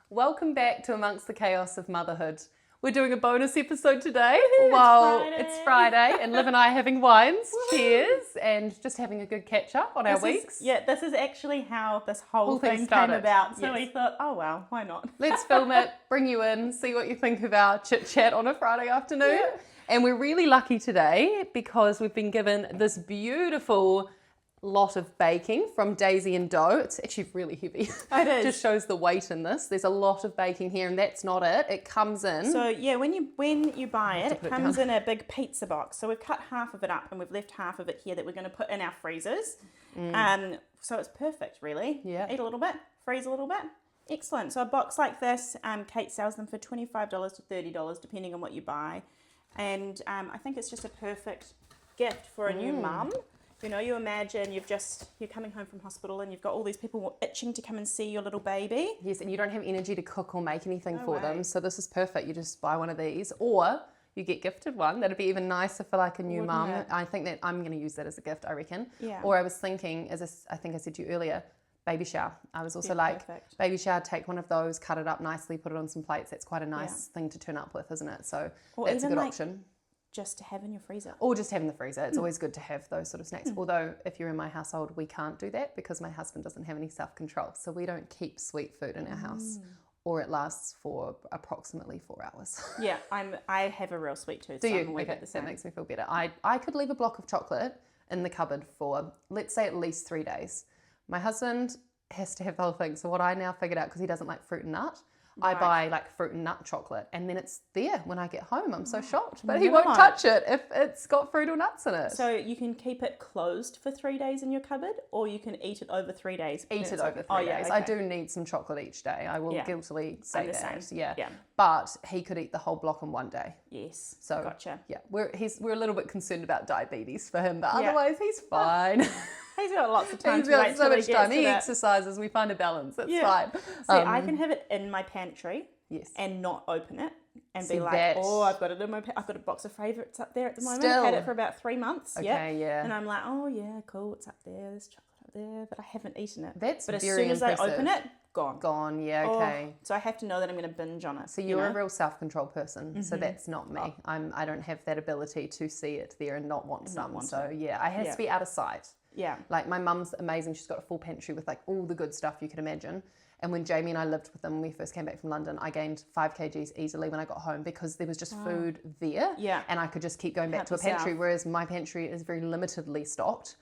Welcome back to Amongst the Chaos of Motherhood. We're doing a bonus episode today. It's Friday and Liv and I are having wines. Cheers. And just having a good catch up on our weeks. This is actually how this whole thing came about. So we thought, oh well, why not? Let's film it, bring you in, see what you think of our chit chat on a Friday afternoon. Yeah. And we're really lucky today because we've been given this beautiful lot of baking from Daisy and Dough. It's actually really heavy. It is. Just shows the weight in this. There's a lot of baking here, and that's not it. It comes in. So yeah, when you buy it, it comes in a big pizza box. So we've cut half of it up and we've left half of it here that we're going to put in our freezers. So it's perfect, really. Yeah. Eat a little bit, freeze a little bit. Excellent. So a box like this, Kate sells them for $25 to $30, depending on what you buy. And I think it's just a perfect gift for a new mum. You know, you imagine you're coming home from hospital and you've got all these people itching to come and see your little baby. Yes, and you don't have energy to cook or make anything for them. So this is perfect. You just buy one of these or you get gifted one. That'd be even nicer for like a new mum. I think that I'm going to use that as a gift, I reckon. Yeah. Or I was thinking, I think I said to you earlier, baby shower. I was also perfect. Baby shower, take one of those, cut it up nicely, put it on some plates. That's quite a nice thing to turn up with, isn't it? So that's a good option. Just to have in your freezer. Or just have in the freezer. It's always good to have those sort of snacks. Although if you're in my household, we can't do that because my husband doesn't have any self-control. So we don't keep sweet food in our house or it lasts for approximately 4 hours. Yeah, I have a real sweet tooth. Do you? Okay, that makes me feel better. I could leave a block of chocolate in the cupboard for, let's say, at least 3 days. My husband has to have the whole thing. So what I now figured out, because he doesn't like fruit and nut, I buy like fruit and nut chocolate and then it's there when I get home. I'm so shocked, but he won't touch it if it's got fruit or nuts in it. So you can keep it closed for 3 days in your cupboard or you can eat it over 3 days. Eat it over 3 days. Okay. I do need some chocolate each day. I will guiltily say that. Yeah. But he could eat the whole block in 1 day. Yes. So gotcha. Yeah, we're a little bit concerned about diabetes for him, but otherwise he's fine. He's got lots of time. He's got so much time. He exercises. We find a balance. It's fine. See, I can have it in my pantry. Yes. And not open it and be like, I've got it in my I've got a box of favourites up there at the moment. I've had it for about 3 months. Okay, yeah. And I'm like, oh yeah, cool, it's up there. There's chocolate up there, but I haven't eaten it. But as soon as I open it, gone. Gone, yeah, okay. So I have to know that I'm going to binge on it. So you're a real self-control person. So that's not me. I don't have that ability to see it there and not want some. So yeah, I has to be out of sight. Yeah. Like my mum's amazing. She's got a full pantry with like all the good stuff you could imagine. And when Jamie and I lived with them when we first came back from London, I gained 5 kgs easily when I got home because there was just food there. Yeah. And I could just keep going back to a pantry, whereas my pantry is very limitedly stocked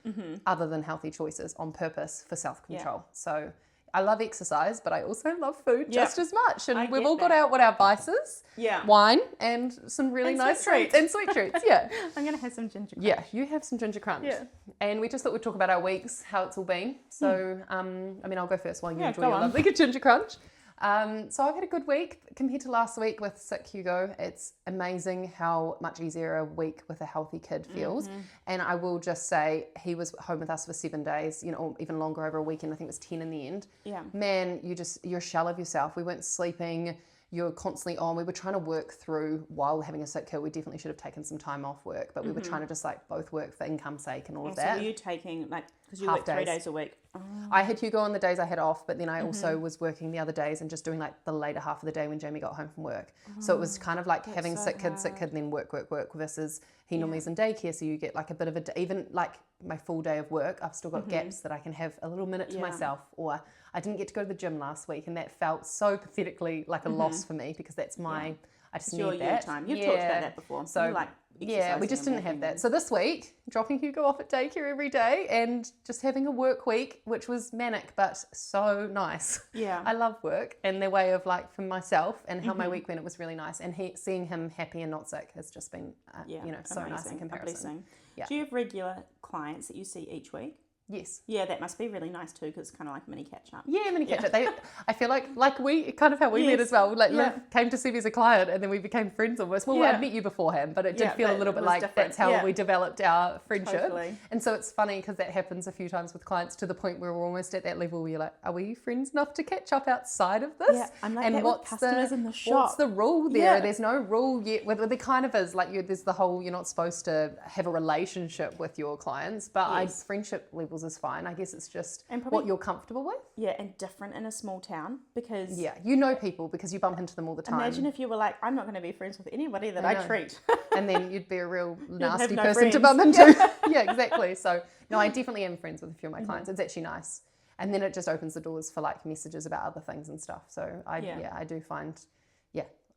other than healthy choices on purpose for self-control. Yeah. So I love exercise, but I also love food just as much. And we've all got out what our vices. Yeah. Wine and some really nice treats. And sweet treats, yeah. I'm going to have some ginger crunch. Yeah, you have some ginger crunch. Yeah. And we just thought we'd talk about our weeks, how it's all been. So, I'll go first while you enjoy your lovely ginger crunch. So I've had a good week compared to last week with sick Hugo. It's amazing how much easier a week with a healthy kid feels. And I will just say he was home with us for 7 days, or even longer over a weekend. I think it was 10 in the end. Yeah. Man, you're a shell of yourself. We weren't sleeping. You're constantly on. We were trying to work through while having a sick kid. We definitely should have taken some time off work, but we were trying to just like both work for income's sake and all of that. So were you taking because you work 3 days a week? Oh. I had Hugo on the days I had off, but then I also was working the other days and just doing like the later half of the day when Jamie got home from work. So it was kind of like having sick kid, and then work versus he normally is in daycare. So you get like a bit of even like my full day of work, I've still got gaps that I can have a little minute to myself. Or I didn't get to go to the gym last week and that felt so pathetically like a loss for me because that's I just need that. Time. You've talked about that before. So we just didn't have that. So this week, dropping Hugo off at daycare every day and just having a work week, which was manic, but so nice. Yeah. I love work and the way of like for myself and how my week went, it was really nice. And seeing him happy and not sick has just been, so amazing, nice in comparison. Yeah. Do you have regular clients that you see each week? Yes. Yeah, that must be really nice too, because it's kind of like mini catch up. Yeah, mini catch up. I feel like we kind of how we met as well. Like Liv came to see me as a client, and then we became friends almost. Well, I'd met you beforehand, but it did feel a little bit like different. That's how we developed our friendship. Totally. And so it's funny because that happens a few times with clients to the point where we're almost at that level where you're like, are we friends enough to catch up outside of this? Yeah, I'm like, and what's customers in the shop? What's the rule there? Yeah. There's no rule yet. Well, there kind of is. Like there's the whole you're not supposed to have a relationship with your clients, but friendship levels levels is fine. I guess it's just And probably, what you're comfortable with. Yeah, and different in a small town because... Yeah, you know people because you bump into them all the time. Imagine if you were like, I'm not going to be friends with anybody that I treat. And then you'd be a real nasty no person friends. to bump into. Yeah, exactly. So, no, I definitely am friends with a few of my clients. It's actually nice. And then it just opens the doors for like messages about other things and stuff. So I do find,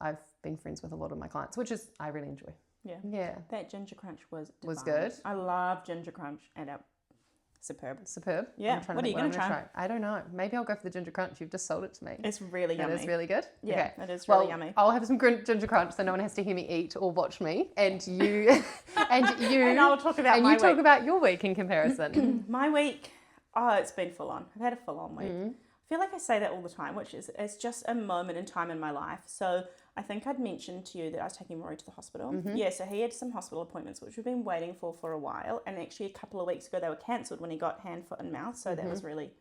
I've been friends with a lot of my clients, which is, I really enjoy. Yeah. That ginger crunch was divine. Was good. I love ginger crunch and superb. Yeah. What are you going to try? I don't know. Maybe I'll go for the ginger crunch. You've just sold it to me. It's really yummy. It is really good? Yeah, okay. it is really yummy. I'll have some ginger crunch so no one has to hear me eat or watch me. And you... and I'll talk about my week. And you talk about your week in comparison. My week... Oh, it's been full on. I've had a full on week. I feel like I say that all the time, which is it's just a moment in time in my life. So I think I'd mentioned to you that I was taking Rory to the hospital. Yeah, so he had some hospital appointments, which we've been waiting for a while. And actually a couple of weeks ago, they were cancelled when he got hand, foot and mouth. So that was really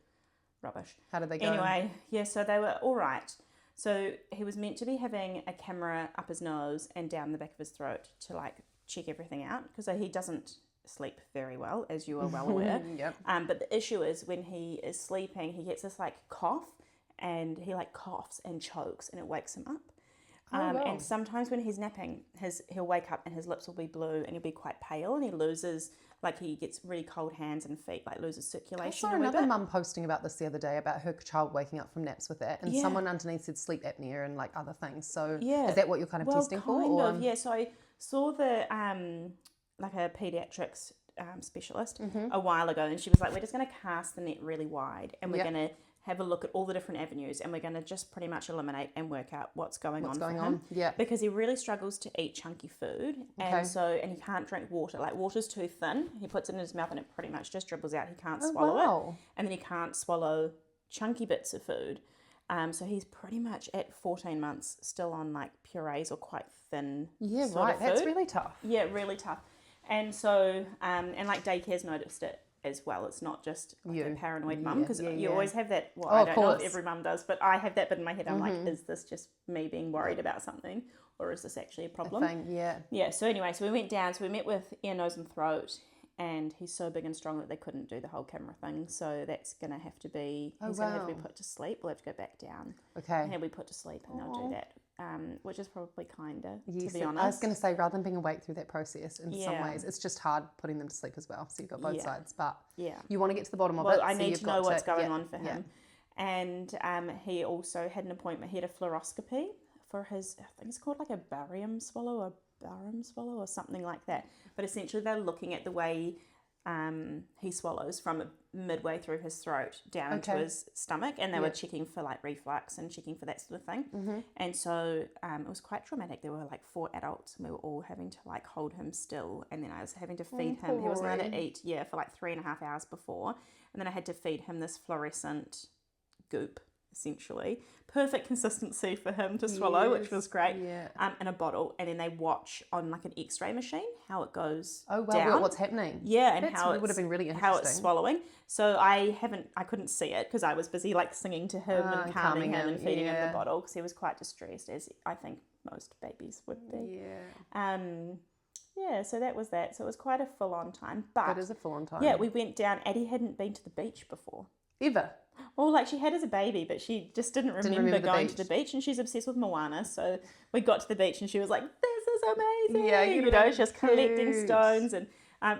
rubbish. How did they go? Anyway, yeah, so they were all right. So he was meant to be having a camera up his nose and down the back of his throat to like check everything out because he doesn't sleep very well, as you are well aware. Yep. But the issue is when he is sleeping, he gets this like cough and he like coughs and chokes and it wakes him up. Wow. And sometimes when he's napping, he'll wake up and his lips will be blue and he'll be quite pale and he loses, like he gets really cold hands and feet, like loses circulation. I saw another mum posting about this the other day about her child waking up from naps with that, and someone underneath said sleep apnea and like other things. So is that what you're kind of testing for? Kind of, yeah. So I saw the like a pediatrics specialist a while ago, and she was like, we're just going to cast the net really wide and we're going to have a look at all the different avenues and we're going to just pretty much eliminate and work out what's going on for him. Yeah. Because he really struggles to eat chunky food and he can't drink water. Like water's too thin. He puts it in his mouth and it pretty much just dribbles out. He can't swallow it. And then he can't swallow chunky bits of food. So he's pretty much at 14 months still on like purees or quite thin sort of food. That's really tough. Yeah, really tough. And so, and like daycare's noticed it as well. It's not just like a paranoid mum because you always have that. Well, I don't know if every mum does, but I have that bit in my head. I'm like, is this just me being worried about something, or is this actually a problem? Yeah. So anyway, so we went down. So we met with ear, nose, and throat, and he's so big and strong that they couldn't do the whole camera thing. So that's gonna have to be. He's gonna have to be put to sleep. We'll have to go back down. Okay. And he'll be put to sleep, and they'll do that. Which is probably kinder, to be honest. I was going to say, rather than being awake through that process, in some ways, it's just hard putting them to sleep as well. So you've got both sides, but you want to get to the bottom of it. I need to know what's going on for him. And he also had an appointment. He had a fluoroscopy for his, I think it's called like a barium swallow or something like that. But essentially they're looking at the way he swallows from midway through his throat down into his stomach, and they were checking for like reflux and checking for that sort of thing. And so it was quite traumatic. There were like 4 adults and we were all having to like hold him still, and then I was having to feed him. He wasn't allowed to eat for like 3.5 hours before, and then I had to feed him this fluorescent goop, essentially. Perfect consistency for him to swallow, which was great. In a bottle, and then they watch on like an X-ray machine how it goes down. What's happening? And That's how it would have been really interesting. How it's swallowing. So I couldn't see it because I was busy like singing to him and calming him and feeding him the bottle because he was quite distressed, as I think most babies would be. So that was that. So it was quite a full-on time. But it is a full-on time. Yeah, we went down. Addie hadn't been to the beach before. Ever? Well, like she had as a baby, but she just didn't remember going to the beach, and she's obsessed with Moana. So we got to the beach, and she was like, "This is amazing!" Yeah, you know, she was collecting stones, and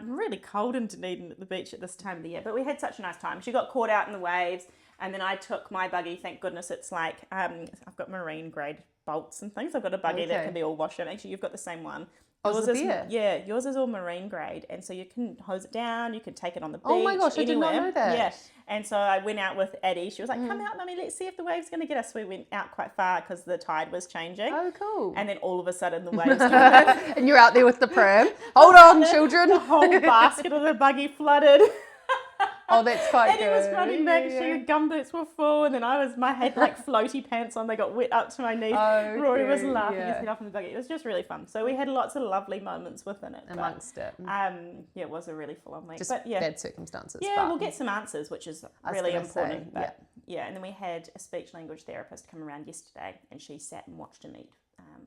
really cold in Dunedin at the beach at this time of the year. But we had such a nice time. She got caught out in the waves, and then I took my buggy. Thank goodness it's like I've got marine grade bolts and things. I've got a buggy that can be all washed out. Actually, you've got the same one. Yours is all marine grade, and so you can hose it down, you can take it on the beach. Oh my gosh, anywhere. I did not know that. Yeah, and so I went out with Addie. She was like, "Come out, Mummy, let's see if the wave's going to get us." We went out quite far because the tide was changing. Oh, cool. And then all of a sudden the waves came out. And you're out there with the pram. Hold on, children. The whole basket of the buggy flooded. Oh, that's quite Eddie good. was running back. Her gumboots were full, and then I had like floaty pants on. They got wet up to my knees. Rory was laughing his head off in the buggy. It was just really fun. So we had lots of lovely moments within it. Amongst it. It was a really full-on week. Just bad circumstances. Yeah, we'll get some answers, which is really important. And then we had a speech language therapist come around yesterday, and she sat and watched him eat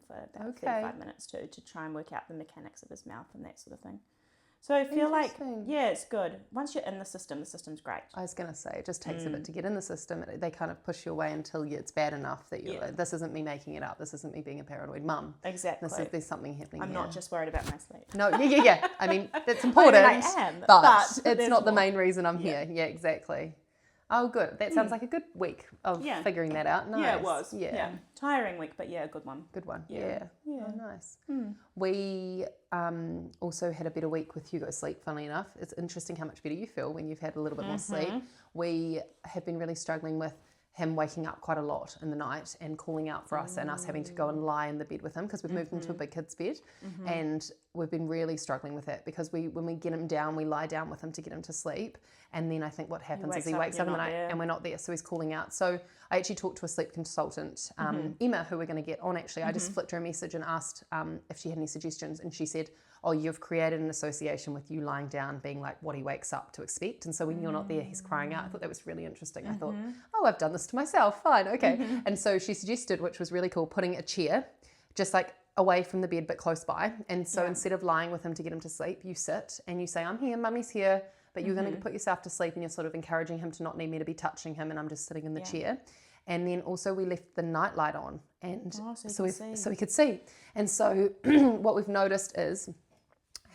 for about 35 minutes too, to try and work out the mechanics of his mouth and that sort of thing. So I feel like, it's good. Once you're in the system's great. I was going to say, it just takes a bit to get in the system. They kind of push you away until it's bad enough that you're like, this isn't me making it up. This isn't me being a paranoid mum. Exactly. There's something happening I'm not just worried about my sleep. No, yeah. I mean, that's important. I am, but it's not the main reason I'm here. Yeah, exactly. Oh, good. That sounds like a good week of figuring that out. Nice. Yeah, it was. Yeah. Tiring week, but a good one. Good one. Yeah. Oh, nice. We also had a better week with Hugo's sleep, funnily enough. It's interesting how much better you feel when you've had a little bit more sleep. We have been really struggling with him waking up quite a lot in the night and calling out for us and us having to go and lie in the bed with him because we've moved into a big kid's bed and we've been really struggling with it because when we get him down, we lie down with him to get him to sleep, and then I think what happens is he wakes up in the night and we're not there, so he's calling out. So I actually talked to a sleep consultant, Emma, who we're going to get on actually. I just flicked her a message and asked if she had any suggestions, and she said, oh, you've created an association with you lying down being like what he wakes up to expect, and so when you're not there, he's crying out. I thought that was really interesting. I thought, oh, I've done this to myself, fine, okay. And so she suggested, which was really cool, putting a chair just like away from the bed but close by, and so instead of lying with him to get him to sleep, you sit and you say, I'm here, mummy's here, but you're going to put yourself to sleep, and you're sort of encouraging him to not need me to be touching him, and I'm just sitting in the chair. And then also we left the night light on, and so we could see. And so what we've noticed is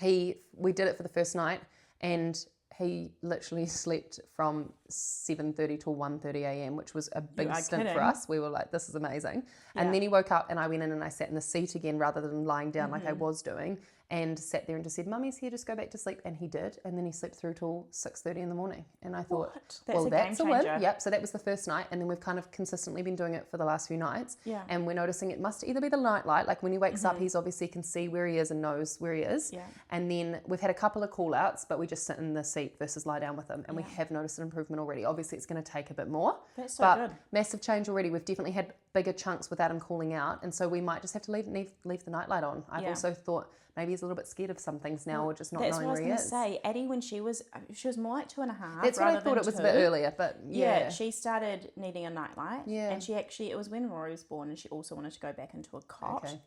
we did it for the first night, and he literally slept from 7:30 till 1:30 a.m, which was a big stint for us. We were like, this is amazing. And then he woke up, and I went in and I sat in the seat again rather than lying down like I was doing, and sat there and just said, mummy's here, just go back to sleep. And he did, and then he slept through till 6:30 in the morning. And I thought, that's a win. Yep. So that was the first night, and then we've kind of consistently been doing it for the last few nights. Yeah. And we're noticing it must either be the night light, like when he wakes up, he's obviously can see where he is and knows where he is. Yeah. And then we've had a couple of call outs, but we just sit in the seat versus lie down with him, and we have noticed an improvement already. Obviously it's going to take a bit more. That's so good. Massive change already. We've definitely had bigger chunks without him calling out, and so we might just have to leave the night light on. I've also thought maybe he's a little bit scared of some things now, or just not knowing where he is. That's what I was going to say. Addie, when she was more like 2.5. That's what I thought. It was a bit earlier, but she started needing a nightlight. Yeah, and it was when Rory was born, and she also wanted to go back into a cot. Okay.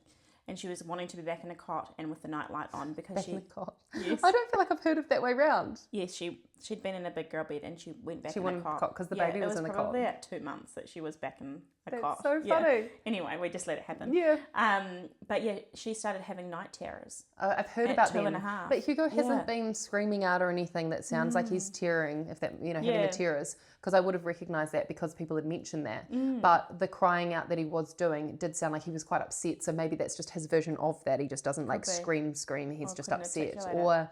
And she was wanting to be back in a cot and with the nightlight on because in a cot. Yes. I don't feel like I've heard of that way round. Yes, she'd been in a big girl bed and she went back in a cot because the baby was in the cot. It was probably at 2 months that she was back in a cot. That's so funny. Anyway, we just let it happen. Yeah. But she started having night terrors. I've heard about them. 2.5. But Hugo hasn't been screaming out or anything that sounds like he's tearing, if that having the terrors, because I would have recognised that because people had mentioned that. But the crying out that he was doing did sound like he was quite upset. So maybe that's just his version of that. He just doesn't like scream. He's just upset, or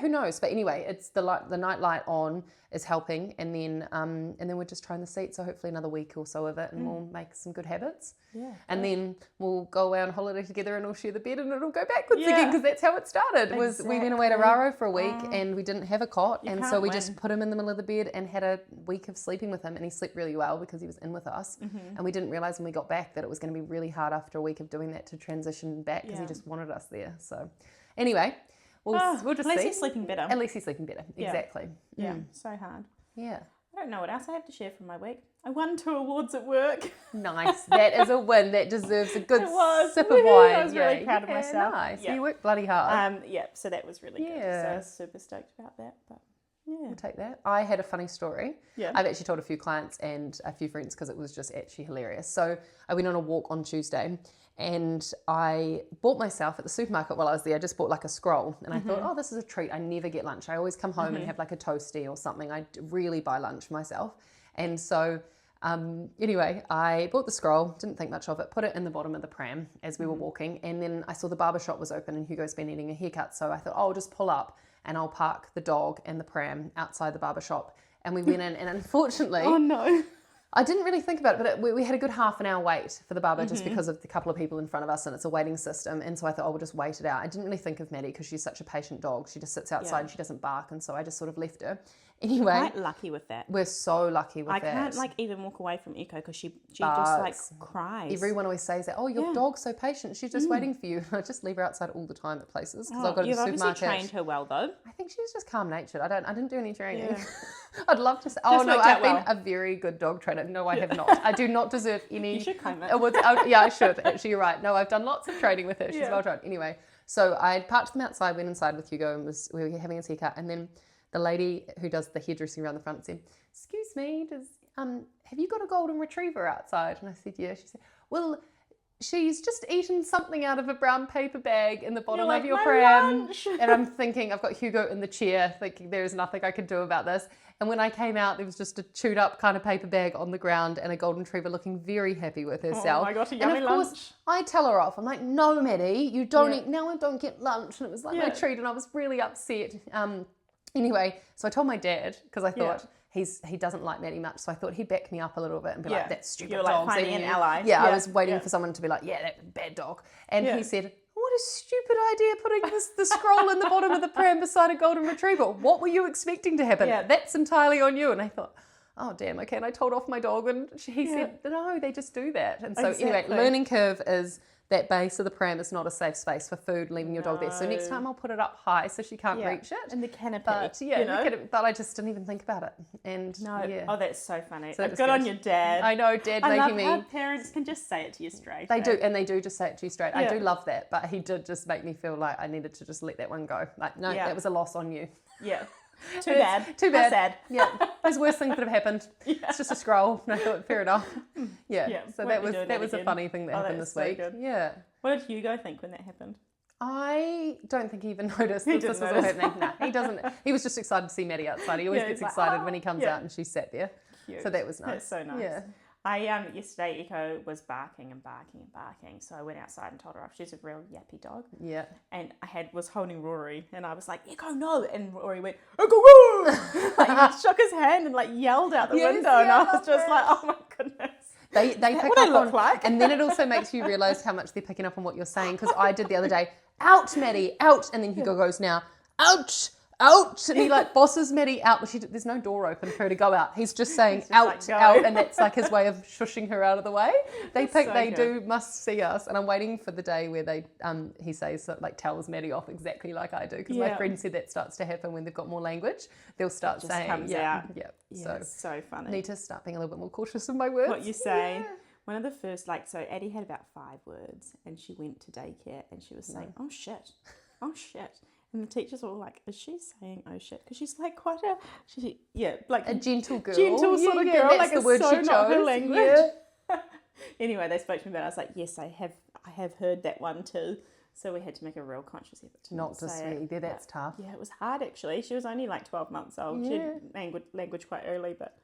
who knows? But anyway, it's the night light on is helping, and then we're just trying the seat. So hopefully another week or so of it, and we'll make some good habits. Yeah, and then we'll go away on holiday together, and we'll share the bed, and it'll go backwards again because that's how it started. Was we went away to Raro for a week, and we didn't have a cot, and so we just put him in the middle of the bed and had a week of sleeping with him, and he slept really well because he was in with us, and we didn't realize when we got back that it was going to be really hard after a week of doing that to transition back because he just wanted us there. So anyway. We'll just see. At least he's sleeping better. Exactly. Yeah, so hard. Yeah. I don't know what else I have to share from my week. I won 2 awards at work. Nice. That is a win. That deserves a good sip of wine. I was really proud of myself. Nice. Yeah. You worked bloody hard. So that was really good. So I was super stoked about that. But we'll take that. I had a funny story. Yeah. I've actually told a few clients and a few friends because it was just actually hilarious. So I went on a walk on Tuesday, and I bought myself at the supermarket while I was there. I just bought like a scroll, and I thought, oh, this is a treat. I never get lunch. I always come home and have like a toasty or something. I really buy lunch for myself. And so anyway, I bought the scroll, didn't think much of it, put it in the bottom of the pram as we were walking. And then I saw the barber shop was open and Hugo's been needing a haircut. So I thought, I'll just pull up and I'll park the dog and the pram outside the barber shop. And we went in, and unfortunately... Oh, no. I didn't really think about it, but we had a good half an hour wait for the barber just because of the couple of people in front of us, and it's a waiting system. And so I thought, we'll just wait it out. I didn't really think of Maddie because she's such a patient dog. She just sits outside and she doesn't bark. And so I just sort of left her. Anyway, quite lucky with that. we're so lucky with I that. can't like even walk away from Echo because she just like cries. Everyone always says that. Oh, your dog's so patient. She's just waiting for you. I just leave her outside all the time at places because I've got to You've the obviously supermarket. trained her well though. I think she's just calm natured. I didn't do any training. Yeah. I'd love to say. Just No, worked I've out been well. a very good dog trainer. No, I have not. I do not deserve any. You should claim it. Yeah, I should. Actually, you're right. No, I've done lots of training with her. She's well trained. Anyway, so I parked them outside, went inside with Hugo, and we were having a haircut, and then the lady who does the hairdressing around the front said, "Excuse me, have you got a golden retriever outside?" And I said, "Yeah." She said, "Well, she's just eaten something out of a brown paper bag in the bottom of your pram." And I'm thinking, I've got Hugo in the chair, thinking there's nothing I can do about this. And when I came out, there was just a chewed up kind of paper bag on the ground and a golden retriever looking very happy with herself. Oh my gosh, a yummy and of course, lunch. I tell her off. I'm like, "No, Maddie, you don't eat. Now I don't get lunch." And it was like my treat, and I was really upset. Anyway, so I told my dad because I thought he doesn't like Maddie much, so I thought he'd back me up a little bit and be like, "That stupid You're dog." Like finding an ally. Yeah, I was waiting for someone to be like, "Yeah, that bad dog," and he said, "What a stupid idea putting the scroll in the bottom of the pram beside a golden retriever. What were you expecting to happen? Yeah. That's entirely on you." And I thought, oh damn, okay. And I told off my dog, and he said, "No, they just do that." And so anyway, learning curve is that base of the pram is not a safe space for food, leaving your dog there. So next time I'll put it up high so she can't reach it. In the canopy. But but I just didn't even think about it. And Oh, that's so funny. So good on your dad. I know, Dad I making love me. how parents can just say it to you straight. They do, and they do just say it to you straight. I Yeah. do love that, but he did just make me feel like I needed to just let that one go. Like, no, that was a loss on you. Yeah. Too bad. Too bad. How sad. Yeah, there's worse things that have happened. It's just a scroll. And I thought, fair enough. Yeah. So won't that be was doing a that funny thing that happened that's this week. so good. Yeah. What did Hugo think when that happened? I don't think he even noticed that this was all notice. happening. No, he doesn't. He was just excited to see Maddie outside. He always gets he's like, excited when he comes yeah. out and she sat there. Cute. So that was nice. That's so nice. Yeah. I yesterday Echo was barking and barking and barking, so I went outside and told her off. She's a real yappy dog. Yeah. And I was holding Rory, and I was like, "Echo, no!" And Rory went, "Echo, woo!" Like he shook his hand and like yelled out the window, and I was just like, "Oh my goodness!" They pick what up I look on, like? and then it also makes you realise how much they're picking up on what you're saying. Because I did the other day, "Out, Maddie, out," and then Hugo goes now, "Ouch, out," and he like bosses Maddie out. But there's no door open for her to go out. He's just saying just out, like, go. out, and that's like his way of shushing her out of the way. They must see us, and I'm waiting for the day where they he says like tells Maddie off exactly like I do. Because my friend said that starts to happen when they've got more language. They'll start saying comes yeah, out. yeah. Yeah, it's so funny. Need to start being a little bit more cautious of my words. What you say. Yeah. One of the first, so Addie had about 5 words, and she went to daycare, and she was saying, "Oh shit, oh shit," and the teachers were all like, "Is she saying oh shit?" Because she's like quite like a gentle girl, gentle sort of girl. That's like the it's word so she not her chose. language. Yeah. Anyway, they spoke to me about it. I was like, "Yes, I have heard that one too." So we had to make a real conscious effort to Not to say speak. it. That's tough. Yeah, it was hard actually. She was only like 12 months old. She had language quite early, but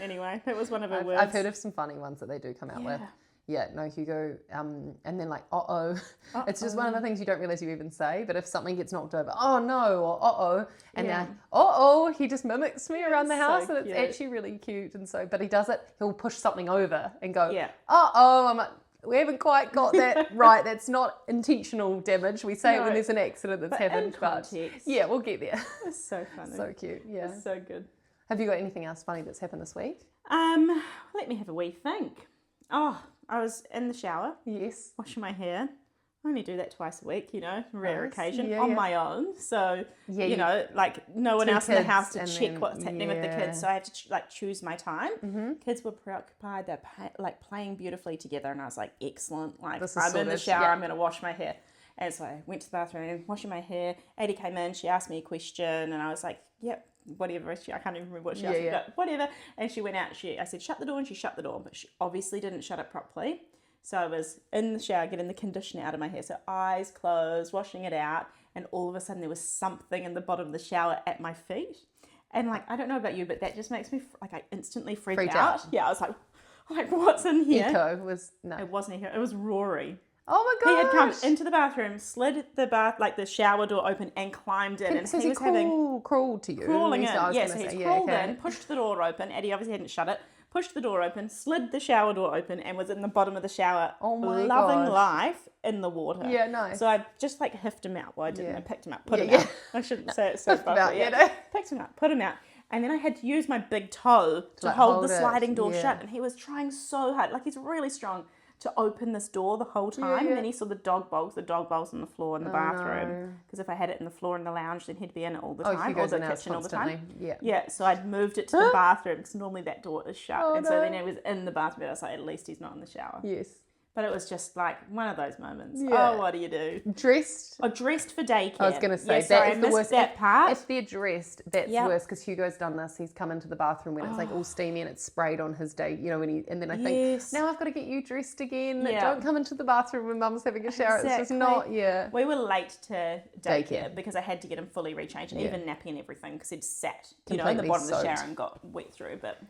anyway, that was one of her words. I've heard of some funny ones that they do come out with. Yeah, no, Hugo, and then like, uh-oh. It's just one of the things you don't realise you even say, but if something gets knocked over, "Oh no," or uh-oh, and then, uh-oh, he just mimics me around the house, and it's actually really cute, and so, but he does it, he'll push something over and go, uh-oh, I'm like, we haven't quite got that right, that's not intentional damage, we say it when there's an accident that's happened, but yeah, we'll get there. It's so funny. So cute, yeah. It's so good. Have you got anything else funny that's happened this week? Let me have a wee think. Oh, I was in the shower. Yes. Washing my hair. I only do that twice a week, rare Nice. occasion, Yeah, on yeah. my own. So, Yeah, like no one 2 else in the kids house to and check then- what's happening with the yeah. kids. So I had to choose my time. Kids were preoccupied. They're playing beautifully together. And I was like, excellent. Like This is I'm in the sorted. shower. Yeah. I'm going to wash my hair. And so I went to the bathroom, washing my hair. Addie came in. She asked me a question. And I was like, yep. Whatever, I can't even remember what she asked me, but whatever. And she went out, I said, shut the door, and she shut the door, but she obviously didn't shut it properly. So I was in the shower getting the conditioner out of my hair, so eyes closed, washing it out, and all of a sudden there was something in the bottom of the shower at my feet. And I don't know about you, but that just makes me, I instantly freaked out. Yeah, I was like, what's in here? Echo was, no. It wasn't Echo, it was Rory. Oh my gosh. He had come into the bathroom, slid the shower door open, and climbed in. And he was crawled to you. crawling in. Yes, So he's crawled in, pushed the door open. Eddie obviously hadn't shut it. Pushed the door open, slid the shower door open, and was in the bottom of the shower, loving life in the water. Yeah, nice. So I just hiffed him out. Well, I didn't. I picked him up, put him out. I shouldn't say it so Hiffed him out, properly. Picked him up, put him out. And then I had to use my big toe to like, hold the it. sliding door Yeah. shut. And he was trying so hard. Like, he's really strong to open this door the whole time. Yeah. And then he saw the dog bowls on the floor in the bathroom. Because if I had it in the floor in the lounge, then he'd be in it all the time. Or the kitchen all the time. Yeah, so I'd moved it to the bathroom because normally that door is shut. So then it was in the bathroom. I was like, at least he's not in the shower. Yes. But it was just like one of those moments. Yeah. Oh, what do you do? Dressed? Oh, dressed for daycare. I was going to say, sorry, that is the worst. That part. If they're dressed, that's worse, because Hugo's done this. He's come into the bathroom when it's like all steamy and it's sprayed on his day, you know, and then I think, now I've got to get you dressed again. Yeah. Don't come into the bathroom when mum's having a shower. Exactly. It's just not, We were late to daycare Daycare. because I had to get him fully rechanged and even nappy and everything because he'd sat, in the Completely bottom of the soaked. shower and got wet through. But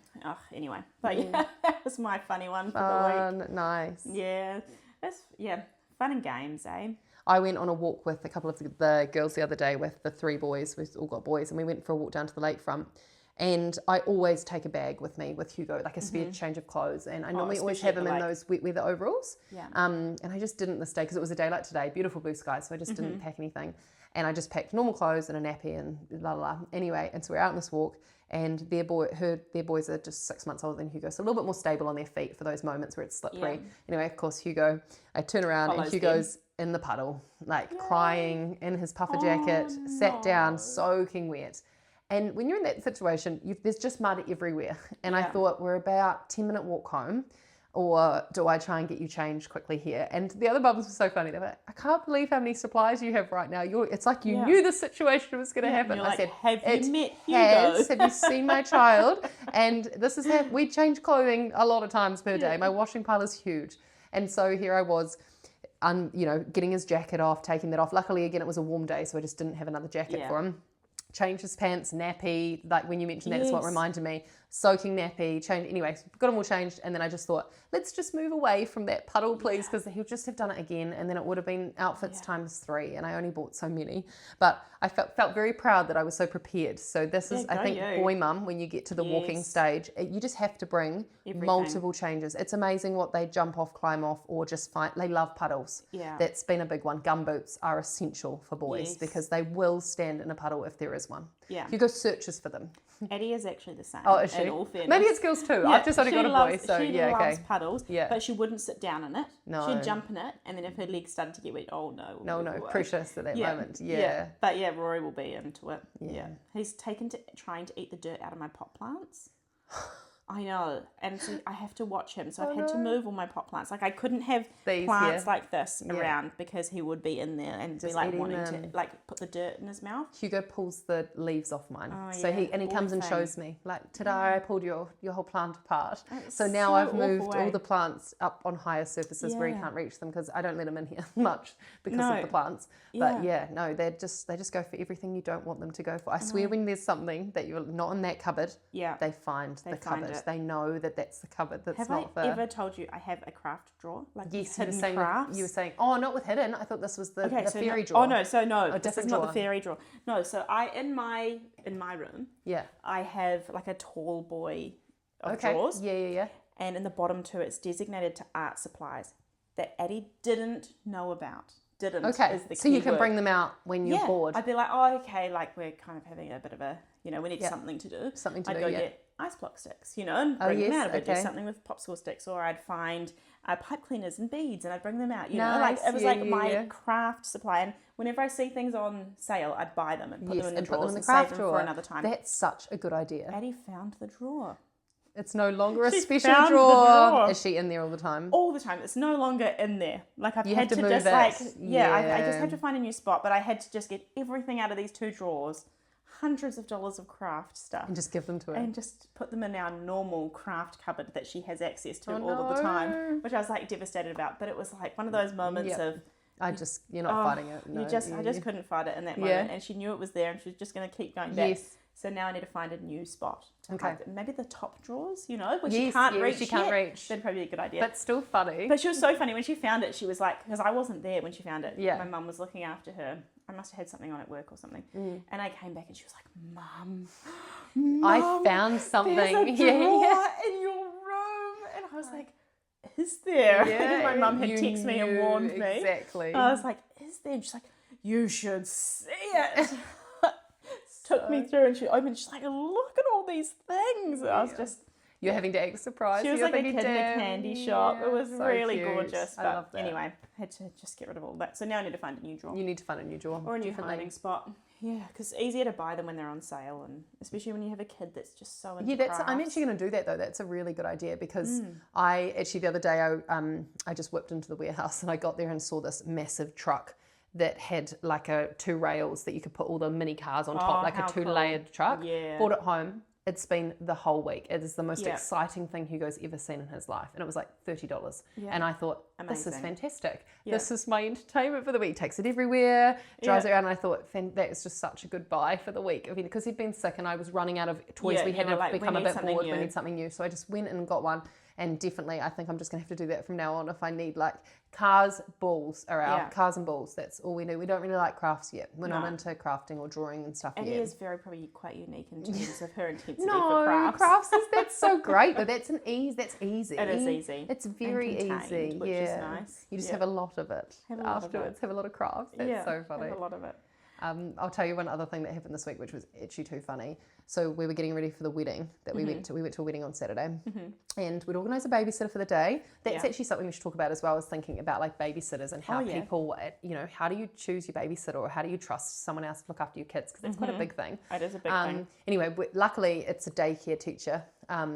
anyway. But yeah, that was my funny one for the week. Nice. Yeah. Fun and games, eh? I went on a walk with a couple of the girls the other day with the 3 boys. We've all got boys, and we went for a walk down to the lakefront. And I always take a bag with me with Hugo, like a spare change of clothes. And I normally always have him in those wet weather overalls. Yeah. And I just didn't this day because it was a day like today, beautiful blue skies. So I just didn't pack anything. And I just packed normal clothes and a nappy and la la la. Anyway, and so we're out on this walk. And their boys are just 6 months older than Hugo, so a little bit more stable on their feet for those moments where it's slippery. Yeah. Anyway, of course, I turn around and Hugo's in the puddle, like crying in his puffer jacket, sat down, soaking wet. And when you're in that situation, there's just mud everywhere. And I thought, we're about 10-minute walk home. Or do I try and get you changed quickly here? And the other mums were so funny. They were like, I can't believe how many supplies you have right now. It's like you knew this situation was going to happen. I said, have you met Hugo? Hugo? Have you seen my child? And this is how we change clothing a lot of times per day. My washing pile is huge. And so here I was, getting his jacket off, taking that off. Luckily, again, it was a warm day, so I just didn't have another jacket for him. Change his pants, nappy, like when you mentioned that's what reminded me. Soaking nappy, change. Anyway, got them all changed, and then I just thought, let's just move away from that puddle, please, because he'll just have done it again, and then it would have been outfits times 3, and I only bought so many. But I felt very proud that I was so prepared. So this is, I think, boy mum, when you get to the walking stage, you just have to bring multiple changes. It's amazing what they jump off, climb off, or just find. They love puddles. Yeah. That's been a big one. Gumboots are essential for boys because they will stand in a puddle if there is one. Yeah. Hugo searches for them. Eddie is actually the same. Oh, is she? In all fairness. Maybe it's girls too. Yeah, I've just only got a boy, so she loves okay. puddles, but she wouldn't sit down in it. No. She'd jump in it, and then if her legs started to get wet, no, precious at that moment. Yeah. But yeah, Rory will be into it. Yeah. He's taken to trying to eat the dirt out of my pot plants. I know, and so I have to watch him. So I've had to move all my pot plants. Like I couldn't have plants like this around because he would be in there and just be like wanting to like put the dirt in his mouth. Hugo pulls the leaves off mine, so he all comes and shows me like, today I pulled your whole plant apart. So now so I've moved awful, all the plants up on higher surfaces where he can't reach them because I don't let him in here much because of the plants. But they just go for everything you don't want them to go for. I swear when there's something that you're not in that cupboard, they find the cupboard. They know that that's the cupboard that's not for... Have I ever told you I have a craft drawer? Like yes, hidden you were saying, oh, not with hidden. I thought this was the fairy drawer. Oh, no, this is not the fairy drawer. No, so in my room, I have like a tall boy of drawers. Yeah. And in the bottom two, it's designated to art supplies that Addie didn't know about. Is the so key you can word. bring them out when you're bored. I'd be like, oh, okay, like we're kind of having a bit of a, we need something to do. I'd go get ice block sticks, and bring them out. I'd do something with popsicle sticks, or I'd find pipe cleaners and beads, and I'd bring them out. Like it was my craft supply. And whenever I see things on sale, I'd buy them and put them in the drawers and save them for another time. That's such a good idea. Addie found the drawer. It's no longer a special found the drawer. drawer. Is she in there all the time? All the time. It's no longer in there. Like I've You had have to move just it. I just had to find a new spot, but I had to just get everything out of these 2 drawers, hundreds of dollars of craft stuff. And just give them to her. And just put them in our normal craft cupboard that she has access to all of the time, which I was like devastated about. But it was like one of those moments of... you're not fighting it. No, I just couldn't fight it in that moment. And she knew it was there and she was just going to keep going back. Yes. So now I need to find a new spot. Okay. Maybe the top drawers, where she can't reach. That'd probably be a good idea. But still funny. But she was so funny. When she found it, she was like, because I wasn't there when she found it. Yeah. My mum was looking after her. I must have had something on at work or something. And I came back and she was like, Mum, I found something. There's a drawer in your room. And I was like, is there? Yeah, my mum had texted me and warned me. Exactly. I was like, is there? And she's like, you should see it. Took me through and she opened. She's like, look at all these things. I was just... You're having to act surprised. She was like a kid in a candy shop. It was so really cute. gorgeous. But I love that. anyway, I had to just get rid of all that. So now I need to find a new drawer. You need to find a new drawer. Or a new hiding spot. Yeah, because it's easier to buy them when they're on sale, and especially when you have a kid that's just so into crafts. I'm actually going to do that though. That's a really good idea, because I actually the other day I just whipped into the warehouse and I got there and saw this massive truck that had like two rails that you could put all the mini cars on top, like a two-layered truck. Yeah. Bought it home. It's been the whole week. It is the most exciting thing Hugo's ever seen in his life. And it was like $30. Yeah. And I thought, this is fantastic. Yeah. This is my entertainment for the week. Takes it everywhere, drives it around. And I thought, that is just such a good buy for the week. I mean, because he'd been sick and I was running out of toys. We had to become a bit bored. We need something new. So I just went and got one. And definitely, I think I'm just going to have to do that from now on. If I need like cars, balls are out. Cars and balls. That's all we do. We don't really like crafts yet. We're not into crafting or drawing and stuff yet. Ellie is probably quite unique in terms of her intensity for crafts. That's so great. But that's easy. It is easy. It's very easy. Which is nice. You just have a lot of it. Afterwards, have a lot of crafts. That's so funny. Have a lot of it. I'll tell you one other thing that happened this week, which was actually too funny. So we were getting ready for the wedding that we went to. We went to a wedding on Saturday, and we'd organised a babysitter for the day. That's actually something we should talk about as well. I was thinking about like babysitters and how people, how do you choose your babysitter, or how do you trust someone else to look after your kids? Because that's quite a big thing. It is a big thing. Anyway, luckily it's a daycare teacher.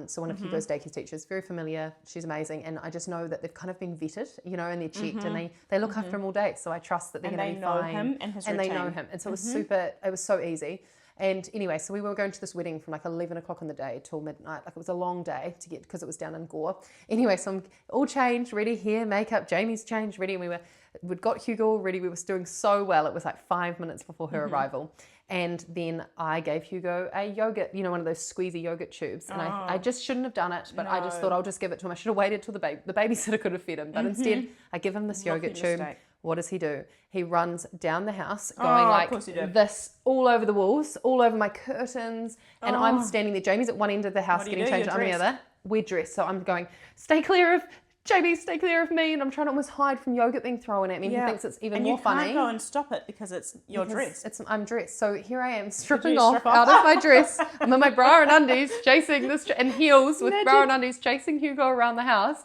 So one of Hugo's daycare teachers, very familiar. She's amazing, and I just know that they've kind of been vetted, and they're checked, and they look after him all day. So I trust that they're going to be fine. And they know him and his routine. And they know him, and so it was super. It was so easy. And anyway, so we were going to this wedding from like 11 o'clock in the day till midnight. Like it was a long day to get, because it was down in Gore. Anyway, so I'm all changed, ready, hair, makeup. Jamie's changed, ready, and we'd got Hugo all ready. We were doing so well. It was like 5 minutes before her arrival. And then I gave Hugo a yogurt, one of those squeezy yogurt tubes. And I just shouldn't have done it, but I just thought I'll just give it to him. I should have waited till the babysitter could have fed him. But instead, I give him this yogurt tube. What does he do? He runs down the house going like this all over the walls, all over my curtains. And I'm standing there. Jamie's at one end of the house getting changed. I'm the other. We're dressed. So I'm going, stay clear of Jamie, stay clear of me. And I'm trying to almost hide from yogurt being thrown at me. He thinks it's even more funny. And you can't go and stop it because it's your dress. I'm dressed. So here I am stripping off out of my dress. I'm in my bra and undies chasing this, and heels with bra and undies chasing Hugo around the house.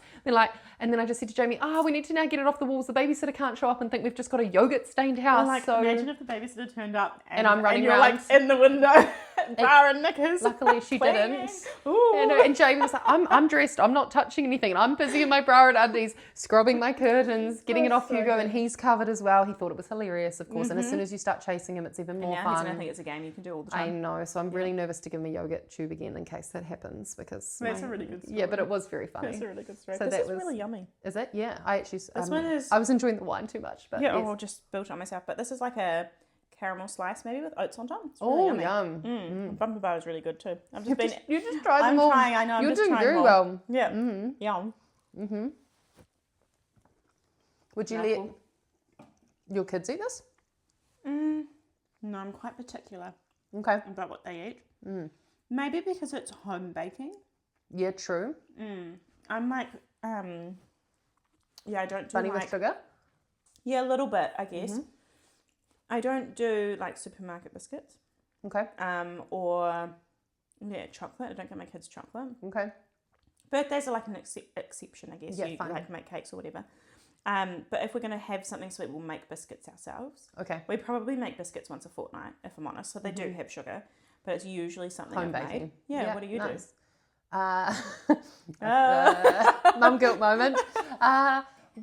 And then I just said to Jamie, we need to now get it off the walls. The babysitter can't show up and think we've just got a yogurt stained house. Imagine if the babysitter turned up and I'm running around. You're like in the window, bra and knickers. Luckily she didn't. And Jamie was like, I'm dressed. I'm not touching anything. And I'm busy in my bra and undies, scrubbing my curtains, getting it off Hugo. And he's covered as well. He thought it was hilarious, of course. And as soon as you start chasing him, it's even more fun. He's going to think it's a game you can do all the time. I know. So I'm really nervous to give him a yogurt tube again in case that happens, because that's a really good story. Yeah, but it was very funny. That's a really good story. So this is really yummy. Is it? Yeah. I actually, this I was enjoying the wine too much, but I'll just built it myself. But this is like a caramel slice, maybe with oats on top. It's really yum. Bumper bar is really good too. You just tried them all. I'm trying. I know. You're doing very well. Yeah. Yum. Would you let your kids eat this? No, I'm quite particular. Okay. About what they eat. Maybe because it's home baking. Yeah, true. I'm like, I don't do bunny with sugar. Yeah, a little bit, I guess. I don't do like supermarket biscuits. Okay. Or chocolate. I don't get my kids chocolate. Okay. Birthdays are like an exception, I guess. Yeah, you fine. like make cakes or whatever. But if we're going to have something sweet, we'll make biscuits ourselves. Okay. We probably make biscuits once a fortnight, if I'm honest. So they do have sugar, but it's usually something home I've baking. made. Yeah, what do you do? Mum guilt moment.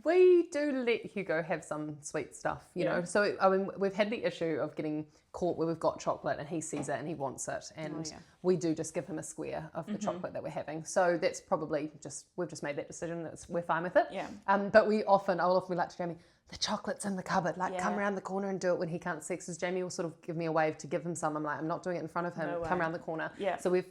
We do let Hugo have some sweet stuff, you know. So, I mean, we've had the issue of getting caught where we've got chocolate and he sees it and he wants it. And we do just give him a square of the chocolate that we're having. So that's probably we've just made that decision. We're fine with it. Yeah. But I'll often be like to Jamie, the chocolate's in the cupboard. Like, come around the corner and do it when he can't see. Because Jamie will sort of give me a wave to give him some. I'm like, I'm not doing it in front of him. Come around the corner. Yeah. So we're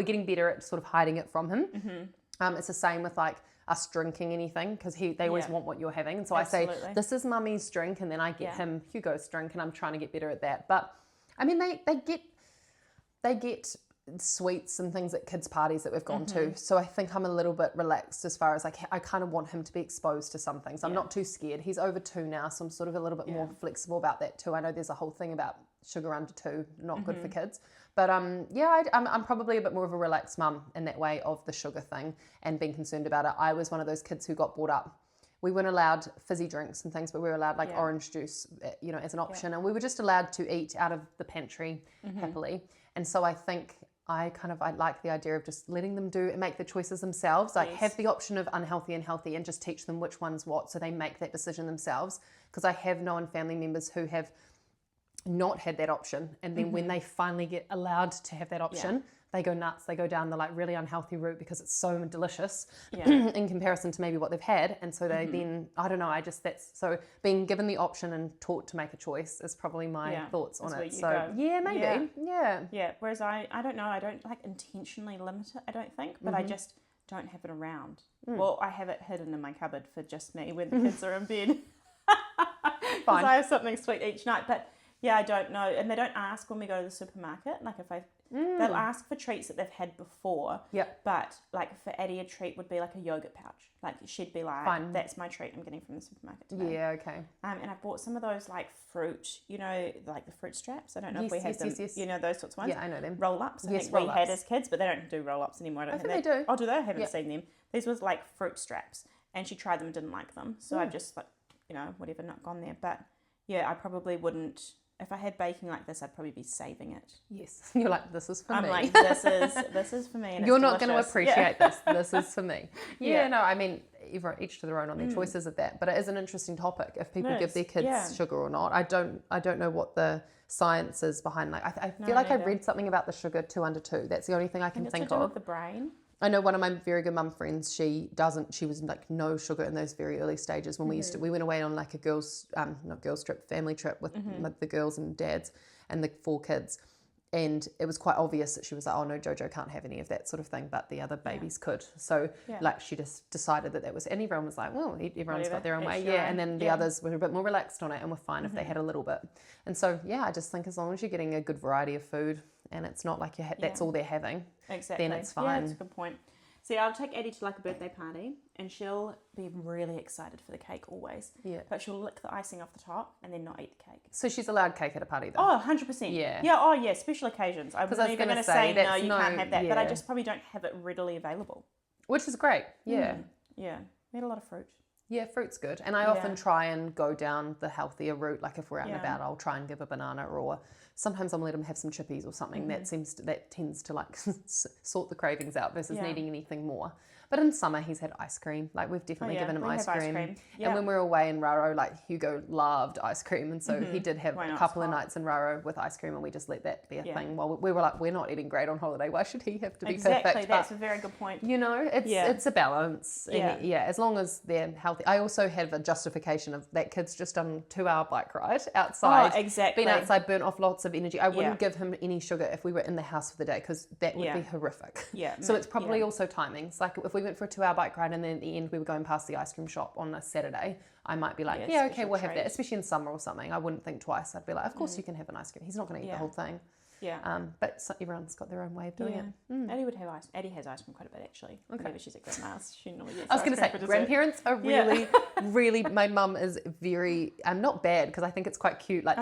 getting better at sort of hiding it from him. It's the same with like us drinking anything, because they always want what you're having. And so I say, this is mummy's drink, and then I get him Hugo's drink, and I'm trying to get better at that. But I mean, they get sweets and things at kids' parties that we've gone to. So I think I'm a little bit relaxed as far as like, I kind of want him to be exposed to some things. I'm not too scared. He's over 2 now, so I'm sort of a little bit more flexible about that too. I know there's a whole thing about sugar under 2, not good for kids. But I'm probably a bit more of a relaxed mum in that way of the sugar thing and being concerned about it. I was one of those kids who got brought up. We weren't allowed fizzy drinks and things, but we were allowed orange juice, as an option. And we were just allowed to eat out of the pantry happily. And so I think I like the idea of just letting them do and make the choices themselves. Like have the option of unhealthy and healthy and just teach them which one's what so they make that decision themselves. Because I have known family members who have not had that option, and then when they finally get allowed to have that option, they go nuts. They go down the like really unhealthy route because it's so delicious in comparison to maybe what they've had, and so they then I don't know. That's so being given the option and taught to make a choice is probably my thoughts on it. So maybe Whereas I don't know. I don't like intentionally limit it. I don't think, but I just don't have it around. Well, I have it hidden in my cupboard for just me when the kids are in bed. Because I have something sweet each night, but. Yeah, I don't know. And they don't ask when we go to the supermarket. Like they'll ask for treats that they've had before. Yeah. But like for Addie, a treat would be like a yogurt pouch. Like she'd be like, that's my treat I'm getting from the supermarket today. Yeah, okay. And I bought some of those like fruit, like the fruit straps. I don't know if we had them. Yes. Those sorts of ones. Yeah, I know them. Roll-ups. I think we had as kids, but they don't do roll-ups anymore. I think they do. Oh, do they? I haven't seen them. These was like fruit straps. And she tried them and didn't like them. So I've just whatever, not gone there. But yeah, I probably wouldn't. If I had baking like this, I'd probably be saving it. Yes. You're like, this is for me. I'm like, this is for me. And you're it's not going to appreciate this. This is for me. No, I mean, each to their own on their choices of that. But it is an interesting topic if people give their kids sugar or not. I don't know what the science is behind. Like, I feel like I read something about the sugar 2 under 2. That's the only thing I can think to do of. With the brain. I know one of my very good mum friends, she was like no sugar in those very early stages when we went away on like a family trip with the girls and dads and the 4 kids. And it was quite obvious that she was like, oh no, Jojo can't have any of that sort of thing, but the other babies could. So like she just decided that was, and everyone was like, well, everyone's got their own way. And then the others were a bit more relaxed on it and were fine if they had a little bit. And so, I just think as long as you're getting a good variety of food and it's not like that's all they're having, then it's fine. Yeah, that's a good point. See, I'll take Addie to like a birthday party and she'll be really excited for the cake always. Yeah. But she'll lick the icing off the top and then not eat the cake. So she's allowed cake at a party though? Oh, 100%. Yeah. Yeah, oh yeah, special occasions. I was even going to say, no, you can't have that. But I just probably don't have it readily available. Which is great. Yeah. Yeah. We had a lot of fruit. Yeah, fruit's good. And I often try and go down the healthier route. Like if we're out and about, I'll try and give a banana, or sometimes I'll let them have some chippies or something. That tends to like sort the cravings out versus needing anything more. But in summer, he's had ice cream. Like we've definitely given him ice cream. Yeah. And when we were away in Raro, like Hugo loved ice cream. And so he did have a couple of nights in Raro with ice cream, and we just let that be a thing. Well, we were like, we're not eating great on holiday. Why should he have to be perfect? Exactly, that's a very good point. It's a balance. Yeah. And as long as they're healthy. I also have a justification of that kid's just done a 2-hour bike ride outside. Oh, exactly. Been outside, burnt off lots of energy. I wouldn't give him any sugar if we were in the house for the day, because that would be horrific. Yeah. So it's probably also timings. Like if we went for a 2-hour bike ride and then at the end we were going past the ice cream shop on a Saturday, I might be like, okay, we'll have that. Especially in summer or something. I wouldn't think twice. I'd be like, of course you can have an ice cream. He's not going to eat the whole thing. Yeah. But everyone's got their own way of doing it. Addie would have ice. Addie has ice cream quite a bit actually. Okay. Whenever she's at grandma's, she normally gets I was going to say, grandparents are really, really, my mum is very, not bad, because I think it's quite cute. Like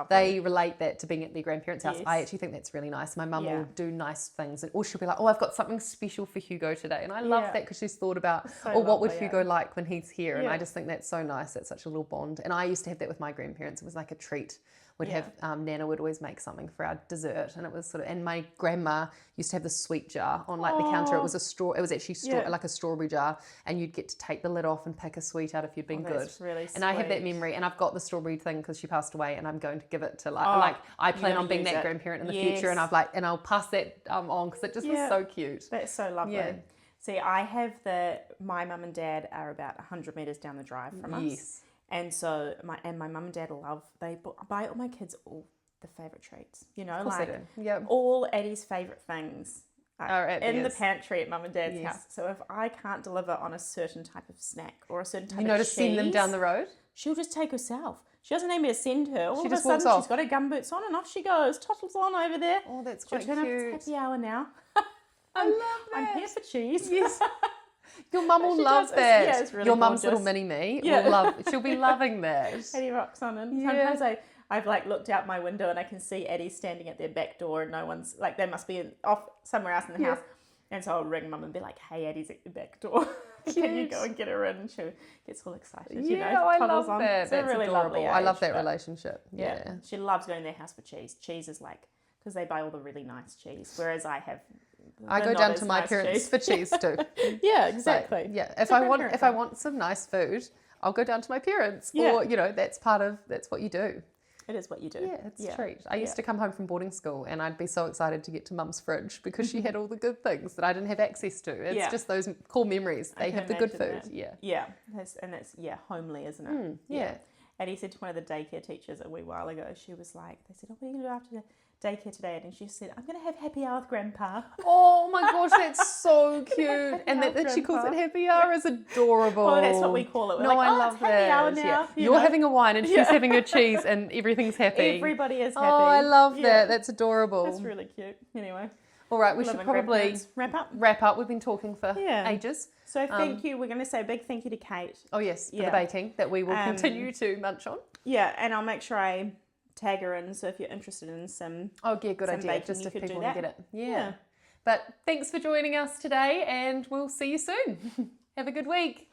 they relate that to being at their grandparents' house. I actually think that's really nice. My mum will do nice things, or she'll be like, oh, I've got something special for Hugo today. And I love that, because she's thought about, what would Hugo like when he's here? And I just think that's so nice. It's such a little bond. And I used to have that with my grandparents. It was like a treat. We'd have, Nana would always make something for our dessert, and it was and my grandma used to have the sweet jar on like the counter. It was actually like a strawberry jar, and you'd get to take the lid off and pick a sweet out if you'd been good. Really sweet. And I have that memory, and I've got the strawberry thing because she passed away, and I'm going to give it to I plan on being that grandparent in the future, and I'll pass that on, because it just was so cute. That's so lovely. Yeah. See, I have my mum and dad are about 100 metres down the drive from us. Yes. And so my mum and dad they buy all my kids all the favourite treats. All Addie's favourite things are in the pantry at mum and dad's house. So if I can't deliver on a certain type of snack or a certain type of cheese, to send them down the road? She'll just take herself. She doesn't need me to send her. All of a sudden she's got her gumboots on and off she goes. Tottles on over there. Oh, that's quite cute. It's happy hour now. I love that. I'm here for cheese. Yes. Your mum will love that. Yeah, it's really Your mum's little mini me will love. She'll be loving that. Eddie rocks on, and sometimes I've like looked out my window and I can see Eddie standing at their back door and no one's like, they must be off somewhere else in the house. And so I'll ring Mum and be like, hey, Eddie's at the back door. Can you go and get her in? And she gets all excited, you know. I love on. that. It's That's really adorable. lovely I love age, that but relationship. Yeah. She loves going to their house for cheese. Cheese is like, because they buy all the really nice cheese, whereas I go down to my parents for cheese too. Yeah, exactly. So, yeah, if I want some nice food, I'll go down to my parents. Yeah. Or, that's what you do. It is what you do. Yeah, it's a treat. I used to come home from boarding school and I'd be so excited to get to Mum's fridge because she had all the good things that I didn't have access to. It's just those cool memories. They have the good food. That. Yeah. It's homely, isn't it? Yeah. Addie said to one of the daycare teachers a wee while ago, she was like, they said, oh, what are you going to do after the daycare today? And she said, I'm going to have happy hour with Grandpa. Oh my gosh, that's so cute. And that she calls it happy hour is adorable. Well, that's what we call it. We're I love that. Happy hour now. Yeah. You're having a wine and she's having a cheese and everything's happy. Everybody is happy. Oh, I love that. That's adorable. That's really cute. Anyway. All right, we should probably wrap up. We've been talking for ages. So thank you. We're going to say a big thank you to Kate. Oh, yes, for the baking that we will continue to munch on. Yeah, and I'll make sure I tag her in. So if you're interested in some good idea. baking, just if people want to get it. Yeah. But thanks for joining us today and we'll see you soon. Have a good week.